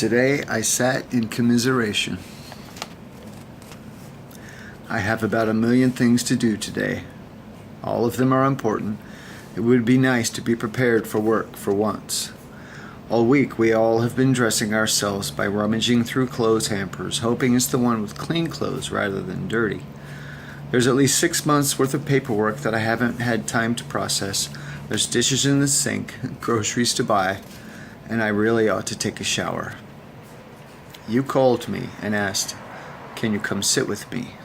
Today I sat in commiseration. I have about 1,000,000 things to do today. All of them are important. It would be nice to be prepared for work for once. All week we all have been dressing ourselves by rummaging through clothes hampers, hoping it's the one with clean clothes rather than dirty. There's at least 6 months worth of paperwork that I haven't had time to process. There's dishes in the sink, groceries to buy, and I really ought to take a shower. You called me and asked, "Can you come sit with me?"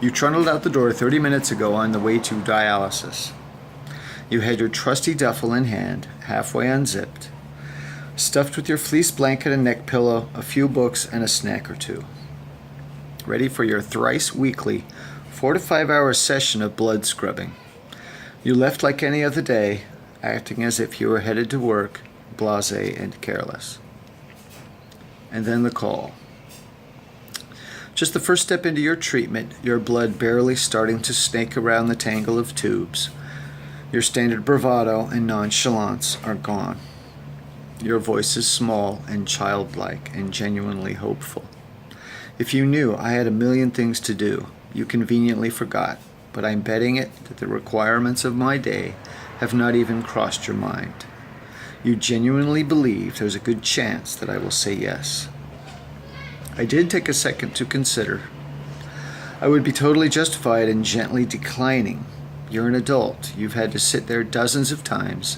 You trundled out the door 30 minutes ago on the way to dialysis. You had your trusty duffel in hand, halfway unzipped, stuffed with your fleece blanket and neck pillow, a few books, and a snack or two, ready for your thrice weekly 4 to 5 hour session of blood scrubbing. You left like any other day, acting as if you were headed to work, blasé and careless. And then the call. Just the first step into your treatment, your blood barely starting to snake around the tangle of tubes. Your standard bravado and nonchalance are gone. Your voice is small and childlike and genuinely hopeful. If you knew I had 1,000,000 things to do, you conveniently forgot, but I'm betting it that the requirements of my day have not even crossed your mind. You genuinely believe there's a good chance that I will say yes. I did take a second to consider. I would be totally justified in gently declining. You're an adult. You've had to sit there dozens of times,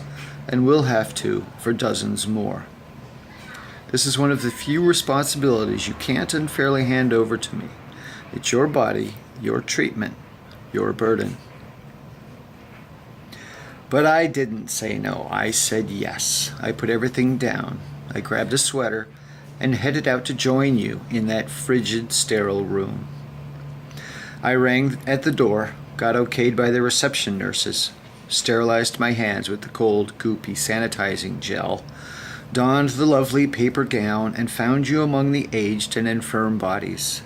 and will have to for dozens more. This is one of the few responsibilities you can't unfairly hand over to me. It's your body, your treatment, your burden. But I didn't say no. I said yes. I put everything down. I grabbed a sweater and headed out to join you in that frigid, sterile room. I rang at the door, got okayed by the reception nurses, sterilized my hands with the cold, goopy sanitizing gel, donned the lovely paper gown, and found you among the aged and infirm bodies.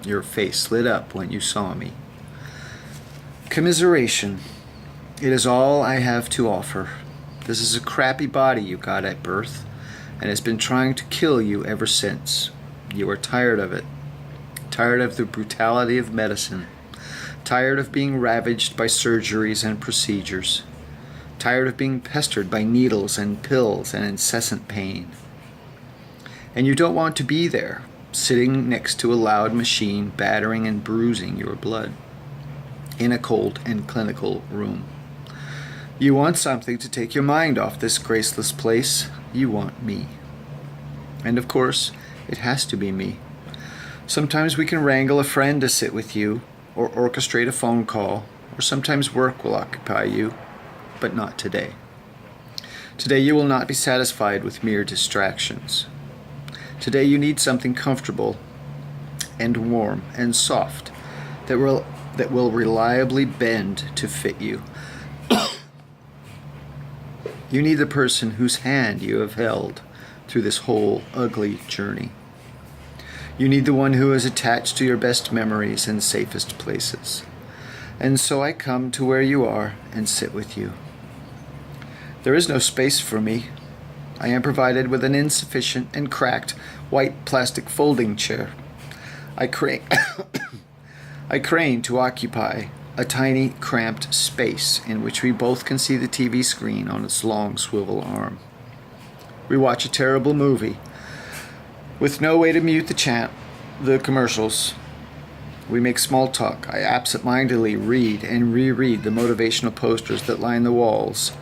Your face lit up when you saw me. Commiseration. It is all I have to offer. This is a crappy body you got at birth, and it's been trying to kill you ever since. You are tired of it. Tired of the brutality of medicine. Tired of being ravaged by surgeries and procedures. Tired of being pestered by needles and pills and incessant pain. And you don't want to be there, sitting next to a loud machine battering and bruising your blood in a cold and clinical room. You want something to take your mind off this graceless place. You want me. And of course, it has to be me. Sometimes we can wrangle a friend to sit with you, or orchestrate a phone call, or sometimes work will occupy you, but not today. Today you will not be satisfied with mere distractions. Today you need something comfortable and warm and soft that will reliably bend to fit you. You need the person whose hand you have held through this whole ugly journey. You need the one who is attached to your best memories and safest places. And so I come to where you are and sit with you. There is no space for me. I am provided with an insufficient and cracked white plastic folding chair. I crane to occupy a tiny, cramped space in which we both can see the TV screen on its long swivel arm. We watch a terrible movie with no way to mute the commercials. We make small talk. I absent-mindedly read and reread the motivational posters that line the walls,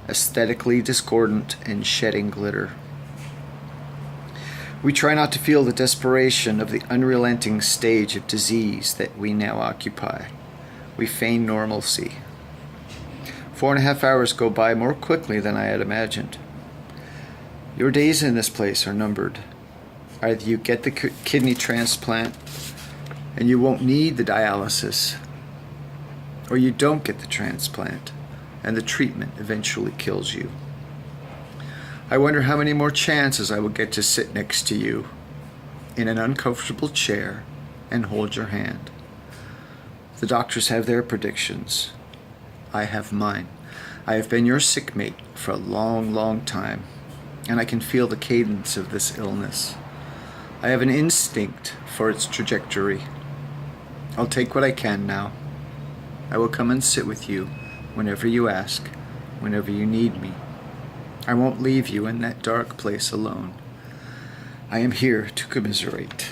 aesthetically discordant and shedding glitter. We try not to feel the desperation of the unrelenting stage of disease that we now occupy. We feign normalcy. 4.5 hours go by more quickly than I had imagined. Your days in this place are numbered. Either you get the kidney transplant and you won't need the dialysis, or you don't get the transplant and the treatment eventually kills you. I wonder how many more chances I will get to sit next to you in an uncomfortable chair and hold your hand. The doctors have their predictions. I have mine. I have been your sick mate for a long, long time. and I can feel the cadence of this illness. I have an instinct for its trajectory. I'll take what I can now. I will come and sit with you whenever you ask, whenever you need me. I won't leave you in that dark place alone. I am here to commiserate.